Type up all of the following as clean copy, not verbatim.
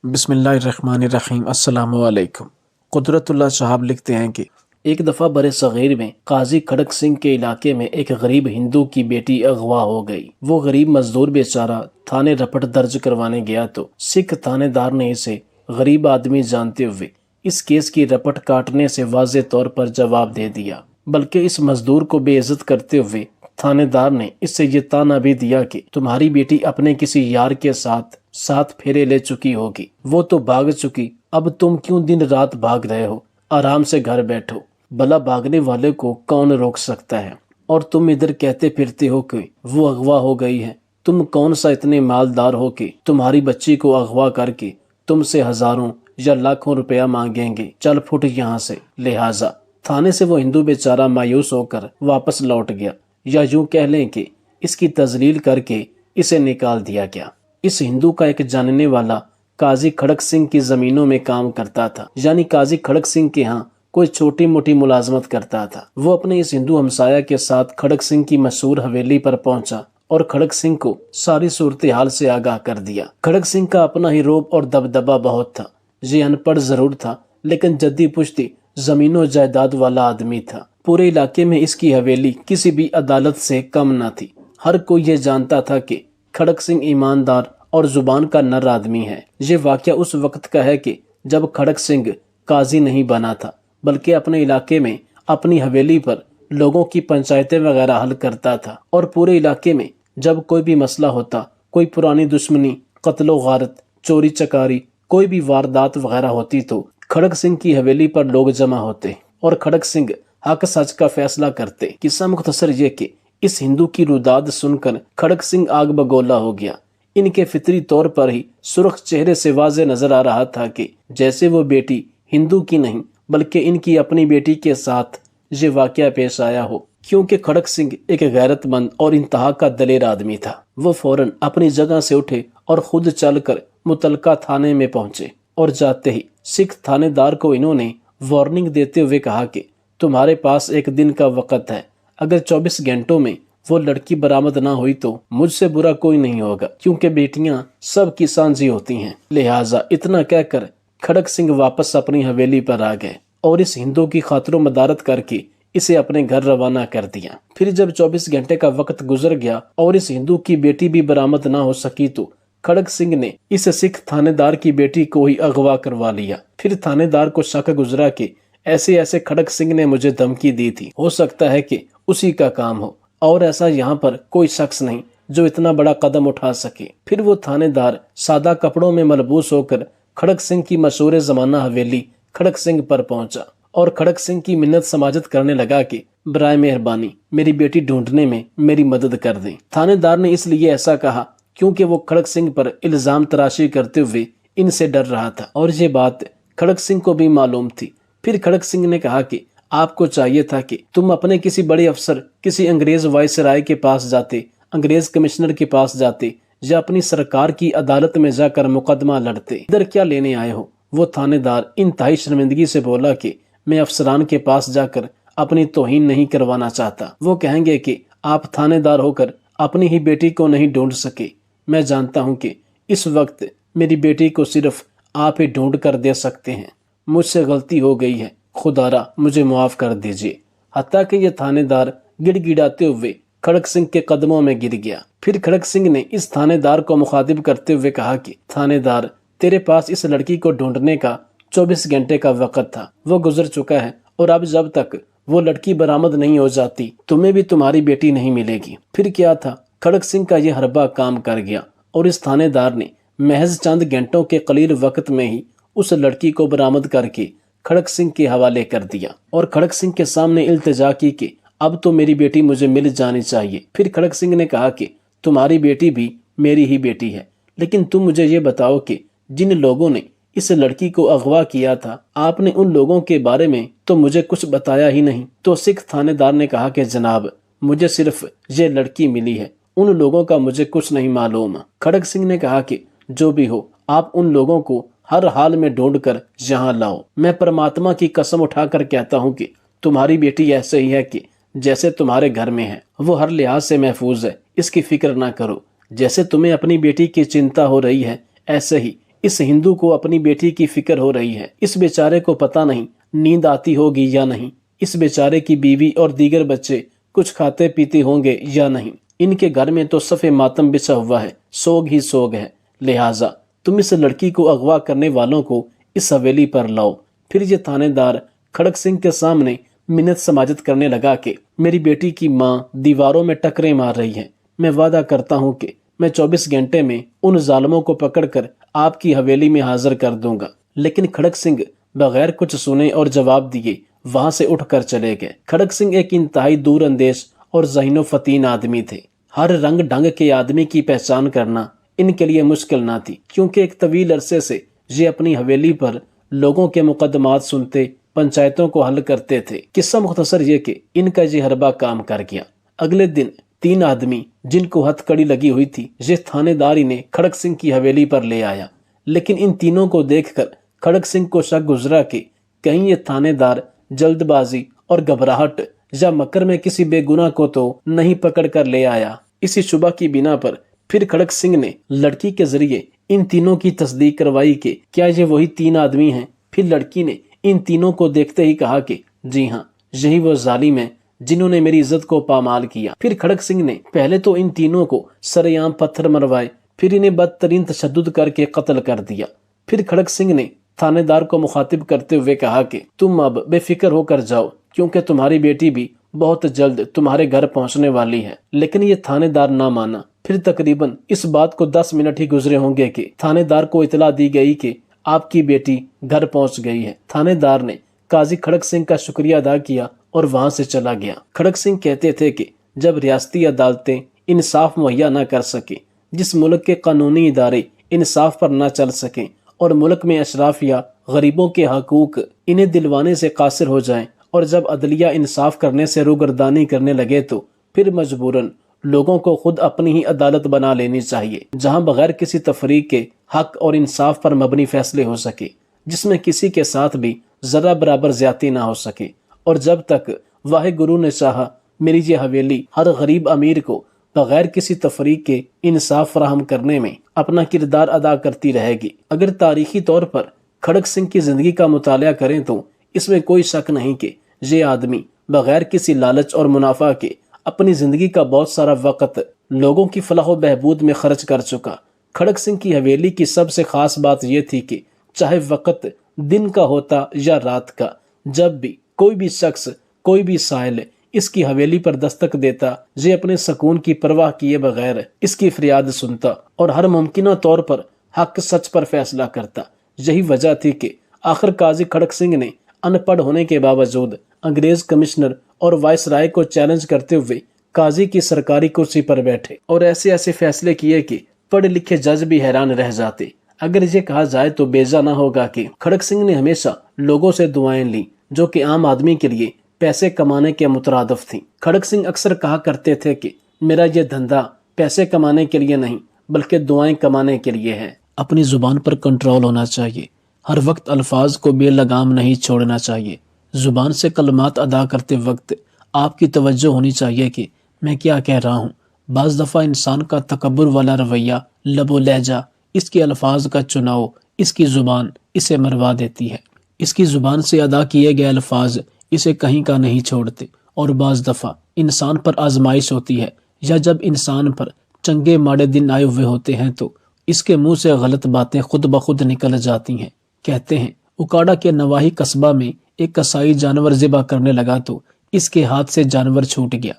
بسم اللہ الرحمن الرحیم۔ السلام علیکم۔ قدرت اللہ صاحب لکھتے ہیں کہ ایک دفعہ برِ صغیر میں قاضی کھڑک سنگھ کے علاقے میں ایک غریب ہندو کی بیٹی اغوا ہو گئی۔ وہ غریب مزدور بیچارہ تھانے رپٹ درج کروانے گیا تو سکھ تھانے دار نے اسے غریب آدمی جانتے ہوئے اس کیس کی رپٹ کاٹنے سے واضح طور پر جواب دے دیا، بلکہ اس مزدور کو بے عزت کرتے ہوئے تھانے دار نے اس سے یہ تانا بھی دیا کہ تمہاری بیٹی اپنے کسی یار کے ساتھ پھیرے لے چکی ہوگی، وہ تو بھاگ چکی، اب تم کیوں دن رات بھاگ رہے ہو؟ آرام سے گھر بیٹھو، بھلا بھاگنے والے کو کون روک سکتا ہے؟ اور تم ادھر کہتے پھرتے ہو کہ وہ اغوا ہو گئی ہے۔ تم کون سا اتنے مالدار ہو کہ تمہاری بچی کو اغوا کر کے تم سے ہزاروں یا لاکھوں روپیہ مانگیں گے؟ چل پھٹ یہاں سے۔ لہٰذا تھانے سے وہ ہندو بیچارہ مایوس ہو کر واپس لوٹ گیا، یا یوں کہہ لیں کہ اس کی تذلیل کر کے اسے نکال دیا گیا۔ اس ہندو کا ایک جاننے والا قاضی کھڑک سنگھ کی زمینوں میں کام کرتا تھا، یعنی قاضی کھڑک سنگھ کے ہاں کوئی چھوٹی موٹی ملازمت کرتا تھا۔ وہ اپنے اس ہندو ہمسایہ کے ساتھ کھڑک سنگھ کی مشہور حویلی پر پہنچا اور کھڑک سنگھ کو ساری صورتحال سے آگاہ کر دیا۔ کھڑک سنگھ کا اپنا ہی رعب اور دبدبہ بہت تھا۔ یہ ان پڑھ ضرور تھا لیکن جدی پشتی زمین و جائیداد والا آدمی تھا۔ پورے علاقے میں اس کی حویلی کسی بھی عدالت سے کم نہ تھی۔ ہر کوئی یہ جانتا تھا کہ کھڑک سنگھ ایماندار اور زبان کا نر آدمی ہے۔ یہ واقعہ اس وقت کا ہے کہ جب کھڑک سنگھ قاضی نہیں بنا تھا، بلکہ اپنے علاقے میں اپنی حویلی پر لوگوں کی پنچایتیں وغیرہ حل کرتا تھا، اور پورے علاقے میں جب کوئی بھی مسئلہ ہوتا، کوئی پرانی دشمنی، قتل و غارت، چوری چکاری، کوئی بھی واردات وغیرہ ہوتی تو کھڑک سنگھ کی حویلی پر لوگ جمع ہوتے اور کھڑک سنگھ حق سچ کا فیصلہ کرتے۔ قصہ مختصر یہ کہ اس ہندو کی روداد سن کر کھڑک سنگھ آگ بگولا ہو گیا۔ ان کے فطری طور پر ہی سرخ چہرے سے واضح نظر آ رہا تھا کہ جیسے وہ بیٹی ہندو کی نہیں بلکہ ان کی اپنی بیٹی کے ساتھ یہ واقعہ پیش آیا ہو، کیونکہ کھڑک سنگھ ایک غیرت مند اور انتہا کا دلیر آدمی تھا۔ وہ فوراً اپنی جگہ سے اٹھے اور خود چل کر متعلقہ تھانے میں پہنچے، اور جاتے ہی سکھ تھانے دار کو انہوں نے وارننگ دیتے ہوئے کہا کہ تمہارے پاس ایک دن کا وقت ہے، اگر 24 گھنٹوں میں وہ لڑکی برآمد نہ ہوئی تو مجھ سے برا کوئی نہیں ہوگا، کیونکہ بیٹیاں سب کی سانجھی ہوتی ہیں۔ لہٰذا اتنا کہہ کر کھڑک سنگھ واپس اپنی حویلی پر آ گئے اور اس ہندو کی خاطر و مدارت کر کے اسے اپنے گھر روانہ کر دیا۔ پھر جب 24 گھنٹے کا وقت گزر گیا اور اس ہندو کی بیٹی بھی برآمد نہ ہو سکی تو کھڑک سنگھ نے اس سکھ تھانے دار کی بیٹی کو ہی اغوا کروا لیا۔ پھر تھانے دار کو شک گزرا کہ ایسے کھڑک سنگھ نے مجھے دھمکی دی تھی، ہو سکتا ہے کہ اسی کا کام ہو، اور ایسا یہاں پر کوئی شخص نہیں جو اتنا بڑا قدم اٹھا سکے۔ پھر وہ تھانے دار سادہ کپڑوں میں ملبوس ہو کر کھڑک سنگھ کی مشہور زمانہ حویلی کھڑک سنگھ پر پہنچا اور کھڑک سنگھ کی منت سماجت کرنے لگا کہ برائے مہربانی میری بیٹی ڈھونڈنے میں میری مدد کر دیں۔ تھانے دار نے اس لیے ایسا کہا کیونکہ وہ کھڑک سنگھ پر الزام تراشی کرتے ہوئے ان سے ڈر رہا تھا، اور یہ بات کھڑک سنگھ کو بھی معلوم تھی۔ پھر کھڑک سنگھ نے کہا کہ آپ کو چاہیے تھا کہ تم اپنے کسی بڑے افسر، کسی انگریز وائس رائے کے پاس جاتے، انگریز کمشنر کے پاس جاتے، یا اپنی سرکار کی عدالت میں جا کر مقدمہ لڑتے۔ ادھر کیا لینے آئے ہو؟ وہ تھانے دار انتہائی شرمندگی سے بولا کہ میں افسران کے پاس جا کر اپنی توہین نہیں کروانا چاہتا، وہ کہیں گے کہ آپ تھانے دار ہو کر اپنی ہی بیٹی کو نہیں ڈھونڈ سکے۔ میں جانتا ہوں کہ اس وقت میری بیٹی کو صرف آپ ہی ڈھونڈ کر دے سکتے ہیں، مجھ سے غلطی ہو گئی ہے، خدا را مجھے معاف کر دیجیے۔ حتیٰ کہ یہ تھانے دار گڑ گڑاتے ہوئے کھڑک سنگھ کے قدموں میں گر گیا۔ پھر کھڑک سنگھ نے اس تھانے دار کو مخاطب کرتے ہوئے کہا کہ تھانے دار، تیرے پاس اس لڑکی کو ڈھونڈنے کا 24 گھنٹے کا وقت تھا، وہ گزر چکا ہے، اور اب جب تک وہ لڑکی برآمد نہیں ہو جاتی تمہیں بھی تمہاری بیٹی نہیں ملے گی۔ پھر کیا تھا، کھڑک سنگھ کا یہ حربہ کام کر گیا، اور اس تھانے دار نے محض چند گھنٹوں کے قلیل وقت میں ہی اس لڑکی کو برآمد کر کے کھڑک سنگھ کے حوالے کر دیا، اور کھڑک سنگھ کے سامنے التجا کی کہ اب تو میری بیٹی مجھے مل جانی چاہیے۔ پھر کھڑک سنگھ نے کہا کہ تمہاری بیٹی بھی میری ہی بیٹی ہے، لیکن تم مجھے یہ بتاؤ کہ جن لوگوں نے اس لڑکی کو اغوا کیا تھا، آپ نے ان لوگوں کے بارے میں تو مجھے کچھ بتایا ہی نہیں۔ تو سکھ تھانے دار نے کہا کہ جناب، مجھے صرف یہ لڑکی ملی ہے، ان لوگوں کا مجھے کچھ نہیں معلوم۔ کھڑک سنگھ نے کہا کہ جو بھی ہو، آپ ان لوگوں کو ہر حال میں ڈھونڈ کر یہاں لاؤ۔ میں پرماتما کی قسم اٹھا کر کہتا ہوں کہ تمہاری بیٹی ایسے ہی ہے کہ جیسے تمہارے گھر میں ہے، وہ ہر لحاظ سے محفوظ ہے، اس کی فکر نہ کرو۔ جیسے تمہیں اپنی بیٹی کی چنتا ہو رہی ہے، ایسے ہی اس ہندو کو اپنی بیٹی کی فکر ہو رہی ہے، اس بیچارے کو پتہ نہیں نیند آتی ہوگی یا نہیں، اس بیچارے کی بیوی اور دیگر بچے کچھ کھاتے پیتے ہوں گے یا نہیں، ان کے گھر میں تو صف ماتم بچھا ہوا ہے، سوگ ہی سوگ ہے، لہٰذا تم اس لڑکی کو اغوا کرنے والوں کو اس حویلی پر لاؤ۔ پھر یہ تھانے دار کھڑک سنگھ کے سامنے منت سماجت کرنے لگا کہ میری بیٹی کی ماں دیواروں میں ٹکریں مار رہی ہے، میں وعدہ کرتا ہوں کہ میں 24 گھنٹے میں ان ظالموں کو پکڑ کر آپ کی حویلی میں حاضر کر دوں گا۔ لیکن کھڑک سنگھ بغیر کچھ سنے اور جواب دیے وہاں سے اٹھ کر چلے گئے۔ کھڑک سنگھ ایک انتہائی دور اندیش اور ذہین و فطین آدمی تھے۔ ہر رنگ ڈھنگ کے آدمی کی پہچان کرنا ان کے لیے مشکل نہ تھی، کیونکہ ایک طویل عرصے سے یہ اپنی حویلی پر لوگوں کے مقدمات سنتے، پنچایتوں کو حل کرتے تھے۔ قصہ مختصر یہ کہ ان کا یہ حربہ کام کر گیا۔ اگلے دن 3 آدمی جن کو ہتھ کڑی لگی ہوئی تھی یہ تھانے دار انہیں کھڑک سنگھ کی حویلی پر لے آیا، لیکن ان تینوں کو دیکھ کر کھڑک سنگھ کو شک گزرا کہ کہیں یہ تھانے دار جلد بازی اور گھبراہٹ یا مکر میں کسی بے گناہ کو تو نہیں پکڑ کر لے آیا۔ اسی شبہ کی بنا پر پھر کھڑک سنگھ نے لڑکی کے ذریعے ان تینوں کی تصدیق کروائی کہ کیا یہ وہی 3 آدمی ہیں۔ پھر لڑکی نے ان تینوں کو دیکھتے ہی کہا کہ جی ہاں، یہی وہ ظالم ہیں جنہوں نے میری عزت کو پامال کیا۔ پھر کھڑک سنگھ نے پہلے تو ان تینوں کو سرے عام پتھر مروائے، پھر انہیں بدترین تشدد کر کے قتل کر دیا۔ پھر کھڑک سنگھ نے تھانے دار کو مخاطب کرتے ہوئے کہا کہ تم اب بے فکر ہو کر جاؤ، کیونکہ تمہاری بیٹی بھی بہت جلد تمہارے گھر پہنچنے والی ہے۔ لیکن یہ تھانے دار نہ مانا۔ پھر تقریباً اس بات کو 10 منٹ ہی گزرے ہوں گے کہ تھانے دار کو اطلاع دی گئی کہ آپ کی بیٹی گھر پہنچ گئی ہے۔ تھانے دار نے قاضی کھڑک سنگھ کا شکریہ ادا کیا اور وہاں سے چلا گیا۔ کھڑک سنگھ کہتے تھے کہ جب ریاستی عدالتیں انصاف مہیا نہ کر سکیں، جس ملک کے قانونی ادارے انصاف پر نہ چل سکیں اور ملک میں اشراف یا غریبوں کے حقوق انہیں دلوانے سے قاصر ہو جائیں، اور جب عدلیہ انصاف کرنے سے روگردانی کرنے لگے تو پھر مجبوراً لوگوں کو خود اپنی ہی عدالت بنا لینی چاہیے، جہاں بغیر کسی تفریق کے حق اور انصاف پر مبنی فیصلے ہو سکے، جس میں کسی کے ساتھ بھی ذرہ برابر زیادتی نہ ہو سکے۔ اور جب تک واحد گرو نے چاہا میری یہ حویلی ہر غریب امیر کو بغیر کسی تفریق کے انصاف فراہم کرنے میں اپنا کردار ادا کرتی رہے گی۔ اگر تاریخی طور پر کھڑک سنگھ کی زندگی کا مطالعہ کریں تو اس میں کوئی شک نہیں کہ یہ آدمی بغیر کسی لالچ اور منافع کے اپنی زندگی کا بہت سارا وقت لوگوں کی فلاح و بہبود میں خرچ کر چکا۔ کھڑک سنگھ کی حویلی کی سب سے خاص بات یہ تھی کہ چاہے وقت دن کا ہوتا یا رات کا، جب بھی کوئی بھی شخص، کوئی بھی سائل اس کی حویلی پر دستک دیتا، یہ اپنے سکون کی پرواہ کیے بغیر اس کی فریاد سنتا اور ہر ممکنہ طور پر حق سچ پر فیصلہ کرتا۔ یہی وجہ تھی کہ آخر قاضی کھڑک سنگھ نے ان پڑھ ہونے کے باوجود انگریز کمشنر اور وائس رائے کو چیلنج کرتے ہوئے قاضی کی سرکاری کرسی پر بیٹھے اور ایسے فیصلے کیے کہ پڑھے لکھے جج بھی حیران رہ جاتے۔ اگر یہ کہا جائے تو بیجا نہ ہوگا کہ کھڑک سنگھ نے ہمیشہ لوگوں سے دعائیں لیں جو کہ عام آدمی کے لیے پیسے کمانے کے مترادف تھیں۔ کھڑک سنگھ اکثر کہا کرتے تھے کہ میرا یہ دھندا پیسے کمانے کے لیے نہیں بلکہ دعائیں کمانے کے لیے ہے۔ اپنی زبان پر کنٹرول ہونا چاہیے، ہر وقت الفاظ کو بے لگام نہیں چھوڑنا چاہیے۔ زبان سے کلمات ادا کرتے وقت آپ کی توجہ ہونی چاہیے کہ میں کیا کہہ رہا ہوں۔ بعض دفعہ انسان کا تکبر والا رویہ، لب و لہجہ، اس کے الفاظ کا چناؤ، اس کی زبان اسے مروا دیتی ہے۔ اس کی زبان سے ادا کیے گئے الفاظ اسے کہیں کا نہیں چھوڑتے، اور بعض دفعہ انسان پر آزمائش ہوتی ہے یا جب انسان پر چنگے ماڑے دن آئے ہوئے ہوتے ہیں تو اس کے منہ سے غلط باتیں خود بخود نکل جاتی ہیں۔ کہتے ہیں اکاڑا کے نواحی قصبہ میں ایک کسائی جانور ذبح کرنے لگا تو اس کے ہاتھ سے جانور چھوٹ گیا۔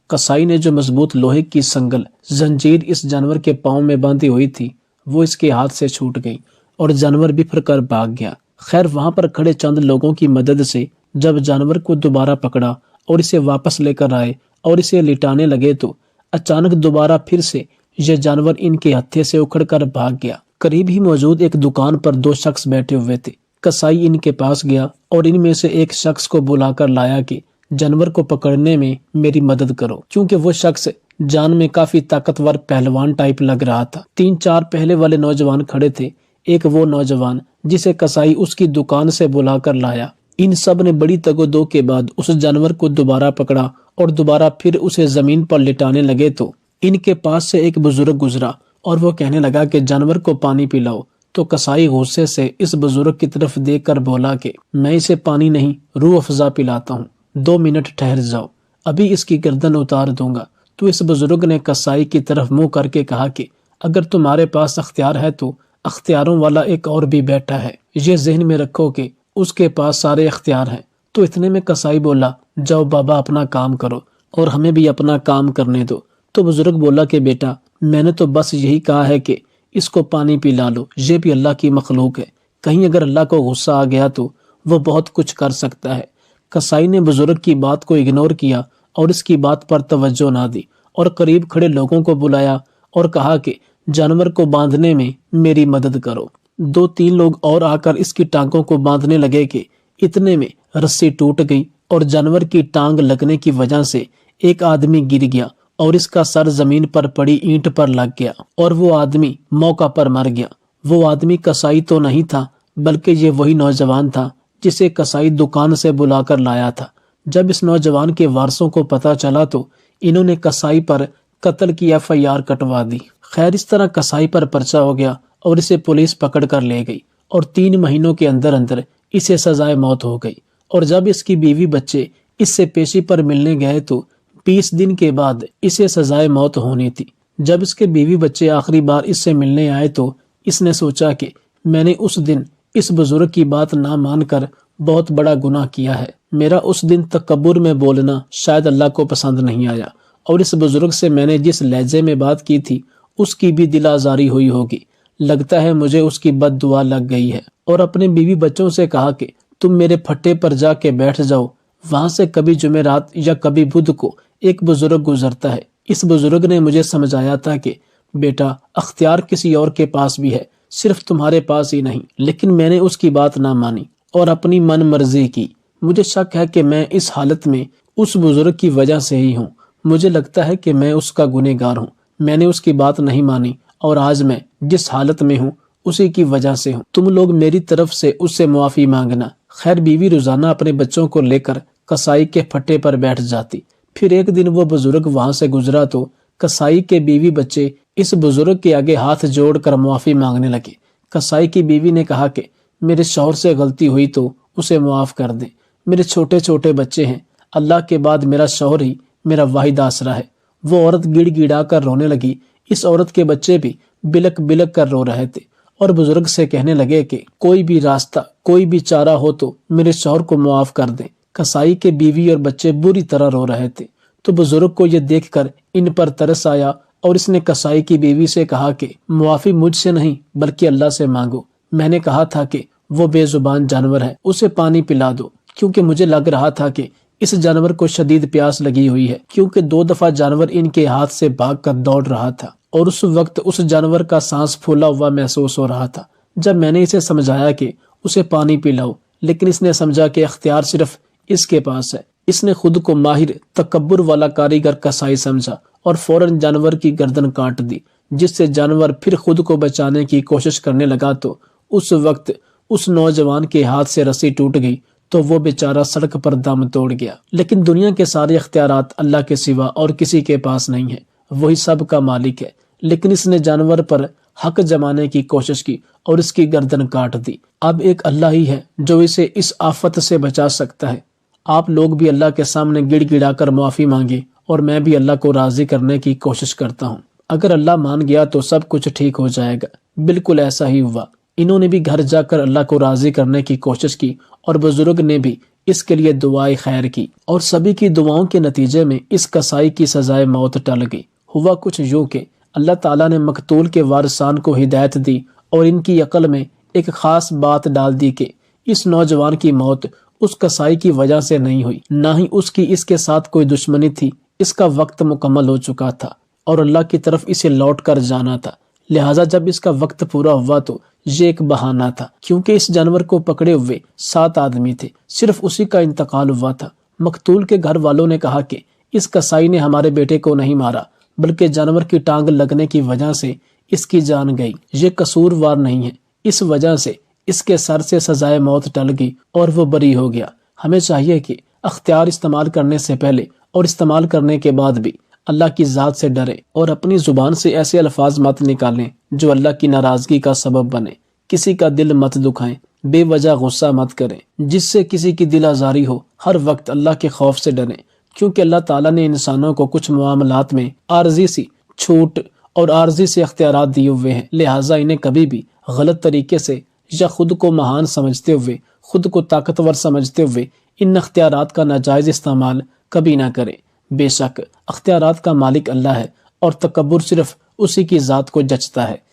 کسائی نے جو مضبوط لوہے کی سنگل زنجیر اس جانور کے پاؤں میں باندھی ہوئی تھی وہ اس کے ہاتھ سے چھوٹ گئی اور جانور بفر کر بھاگ گیا۔ خیر وہاں پر کھڑے چند لوگوں کی مدد سے جب جانور کو دوبارہ پکڑا اور اسے واپس لے کر آئے اور اسے لٹانے لگے تو اچانک دوبارہ پھر سے یہ جانور ان کے ہتھے سے اکھڑ کر بھاگ گیا۔ قریب ہی موجود ایک دکان پر 2 شخص بیٹھے ہوئے تھے۔ کسائی ان کے پاس گیا اور ان میں سے ایک شخص کو بلا کر لایا کہ جانور کو پکڑنے میں میری مدد کرو، کیونکہ وہ شخص جان میں کافی طاقتور پہلوان ٹائپ لگ رہا تھا۔ 3-4 پہلے والے نوجوان کھڑے تھے، ایک وہ نوجوان جسے کسائی اس کی دکان سے بلا کر لایا۔ ان سب نے بڑی تگ و دو کے بعد اس جانور کو دوبارہ پکڑا اور دوبارہ پھر اسے زمین پر لٹانے لگے تو ان کے پاس سے ایک بزرگ گزرا اور وہ کہنے لگا کہ جانور کو پانی پلاؤ تو کسائی غصے سے اس بزرگ کی طرف دیکھ کر بولا کہ میں اسے پانی نہیں روح افزا پلاتا ہوں، 2 منٹ ٹھہر جاؤ، ابھی اس کی گردن اتار دوں گا۔ تو اس بزرگ نے کسائی کی طرف منہ کر کے کہا کہ اگر تمہارے پاس اختیار ہے تو اختیاروں والا ایک اور بھی بیٹھا ہے، یہ ذہن میں رکھو کہ اس کے پاس سارے اختیار ہیں۔ تو اتنے میں کسائی بولا جاؤ بابا اپنا کام کرو اور ہمیں بھی اپنا کام کرنے دو۔ تو بزرگ بولا کہ بیٹا میں نے تو بس یہی کہا ہے کہ اس کو پانی پلا لو، یہ بھی اللہ کی مخلوق ہے، کہیں اگر اللہ کو غصہ آ گیا تو وہ بہت کچھ کر سکتا ہے۔ کسائی نے بزرگ کی بات کو اگنور کیا اور اس کی بات پر توجہ نہ دی اور قریب کھڑے لوگوں کو بلایا اور کہا کہ جانور کو باندھنے میں میری مدد کرو۔ 2-3 لوگ اور آ کر اس کی ٹانگوں کو باندھنے لگے کہ اتنے میں رسی ٹوٹ گئی اور جانور کی ٹانگ لگنے کی وجہ سے ایک آدمی گر گیا اور اس کا سر زمین پر پڑی اینٹ پر لگ گیا اور وہ آدمی موقع پر مر گیا۔ وہ آدمی کسائی تو نہیں تھا بلکہ یہ وہی نوجوان تھا جسے کسائی دکان سے بلا کر لایا تھا۔ جب اس نوجوان کے وارثوں کو پتہ چلا تو انہوں نے کسائی پر قتل کی FIR کٹوا دی۔ خیر اس طرح کسائی پر پرچہ ہو گیا اور اسے پولیس پکڑ کر لے گئی اور 3 مہینوں کے اندر اندر اسے سزائے موت ہو گئی۔ اور جب اس کی بیوی بچے اس سے پیشی پر ملنے گئے تو 20 دن کے بعد اسے سزائے موت ہونی تھی۔ جب اس کے بیوی بچے آخری بار اس سے ملنے آئے تو اس نے سوچا کہ میں نے اس دن اس بزرگ کی بات نہ مان کر بہت بڑا گناہ کیا ہے، میرا اس دن تکبر میں بولنا شاید اللہ کو پسند نہیں آیا، اور اس بزرگ سے میں نے جس لہجے میں بات کی تھی اس کی بھی دل آزاری ہوئی ہوگی، لگتا ہے مجھے اس کی بد دعا لگ گئی ہے۔ اور اپنے بیوی بچوں سے کہا کہ تم میرے پھٹے پر جا کے بیٹھ جاؤ، وہاں سے کبھی جمعرات یا کبھی بدھ کو ایک بزرگ گزرتا ہے۔ اس بزرگ نے مجھے سمجھایا تھا کہ بیٹا اختیار کسی اور کے پاس بھی ہے، صرف تمہارے پاس ہی نہیں، لیکن میں نے اس کی بات نہ مانی اور اپنی من مرضی کی۔ مجھے شک ہے کہ میں اس حالت میں اس بزرگ کی وجہ سے ہی ہوں، مجھے لگتا ہے کہ میں اس کا گنہگار ہوں، میں نے اس کی بات نہیں مانی اور آج میں جس حالت میں ہوں اسی کی وجہ سے ہوں، تم لوگ میری طرف سے اس سے معافی مانگنا۔ خیر بیوی روزانہ اپنے بچوں کو لے کر کسائی کے پھٹے پر بیٹھ جاتی۔ پھر ایک دن وہ بزرگ وہاں سے گزرا تو کسائی کے بیوی بچے اس بزرگ کے آگے ہاتھ جوڑ کر معافی مانگنے لگے۔ کسائی کی بیوی نے کہا کہ میرے شوہر سے غلطی ہوئی تو اسے معاف کر دیں، میرے چھوٹے چھوٹے بچے ہیں، اللہ کے بعد میرا شوہر ہی میرا واحد آسرا ہے۔ وہ عورت گڑ گڑا کر رونے لگی، اس عورت کے بچے بھی بلک بلک کر رو رہے تھے اور بزرگ سے کہنے لگے کہ کوئی بھی راستہ، کوئی بھی چارہ ہو تو میرے شوہر کو معاف کر دیں۔ کسائی کے بیوی اور بچے بری طرح رو رہے تھے تو بزرگ کو یہ دیکھ کر ان پر ترس آیا اور اس نے کسائی کی بیوی سے کہا کہ معافی مجھ سے نہیں بلکہ اللہ سے مانگو، میں نے کہا تھا کہ وہ بے زبان جانور ہے، اسے پانی پلا دو، کیونکہ مجھے لگ رہا تھا کہ اس جانور کو شدید پیاس لگی ہوئی ہے، کیونکہ 2 دفعہ جانور ان کے ہاتھ سے بھاگ کر دوڑ رہا تھا اور اس وقت اس جانور کا سانس پھولا ہوا محسوس ہو رہا تھا۔ جب میں نے اسے سمجھایا کہ اسے پانی پلاؤ، لیکن اس نے سمجھا کہ اختیار صرف اس کے پاس ہے، اس نے خود کو ماہر تکبر والا کاریگر کسائی سمجھا اور فوراً جانور کی گردن کاٹ دی، جس سے جانور پھر خود کو بچانے کی کوشش کرنے لگا تو اس وقت اس نوجوان کے ہاتھ سے رسی ٹوٹ گئی تو وہ بیچارہ سڑک پر دم توڑ گیا۔ لیکن دنیا کے سارے اختیارات اللہ کے سوا اور کسی کے پاس نہیں ہیں، وہی سب کا مالک ہے، لیکن اس نے جانور پر حق جمانے کی کوشش کی اور اس کی گردن کاٹ دی۔ اب ایک اللہ ہی ہے جو اسے اس آفت سے بچا سکتا ہے۔ آپ لوگ بھی اللہ کے سامنے گڑ گڑا کر معافی مانگے اور میں بھی اللہ کو راضی کرنے کی کوشش کرتا ہوں، اگر اللہ مان گیا تو سب کچھ ٹھیک ہو جائے گا۔ بالکل ایسا ہی ہوا، انہوں نے بھی گھر جا کر اللہ کو راضی کرنے کی کوشش کی اور بزرگ نے بھی اس کے لیے دعائے خیر کی اور سبھی کی دعاؤں کے نتیجے میں اس کسائی کی سزائے موت ٹل گئی۔ ہوا کچھ یوں کہ اللہ تعالیٰ نے مقتول کے وارثان کو ہدایت دی اور ان کی عقل میں ایک خاص بات ڈال دی کہ اس نوجوان کی موت اس کسائی کی وجہ سے نہیں ہوئی، نہ ہی اس کے ساتھ کوئی دشمنی تھی، اس کا وقت مکمل ہو چکا تھا اور اللہ کی طرف اسے لوٹ کر جانا تھا، لہٰذا جب اس کا وقت پورا ہوا تو یہ ایک بہانہ تھا، کیونکہ اس جانور کو پکڑے ہوئے 7 آدمی تھے، صرف اسی کا انتقال ہوا تھا۔ مقتول کے گھر والوں نے کہا کہ اس کسائی نے ہمارے بیٹے کو نہیں مارا بلکہ جانور کی ٹانگ لگنے کی وجہ سے اس کی جان گئی، یہ قصوروار نہیں ہے، اس وجہ سے اس کے سر سے سزائے موت ٹل گئی اور وہ بری ہو گیا۔ ہمیں چاہیے کہ اختیار استعمال کرنے سے پہلے اور استعمال کرنے کے بعد بھی اللہ کی ذات سے ڈریں اور اپنی زبان سے ایسے الفاظ مت نکالیں جو اللہ کی ناراضگی کا سبب بنے۔ کسی کا دل مت دکھائیں، بے وجہ غصہ مت کریں، جس سے کسی کی دل آزاری ہو۔ ہر وقت اللہ کے خوف سے ڈریں، کیونکہ اللہ تعالیٰ نے انسانوں کو کچھ معاملات میں عارضی سی چھوٹ اور عارضی سے اختیارات دیے ہوئے ہیں، لہٰذا انہیں کبھی بھی غلط طریقے سے یا خود کو مہان سمجھتے ہوئے، خود کو طاقتور سمجھتے ہوئے ان اختیارات کا ناجائز استعمال کبھی نہ کریں۔ بے شک اختیارات کا مالک اللہ ہے اور تکبر صرف اسی کی ذات کو جچتا ہے۔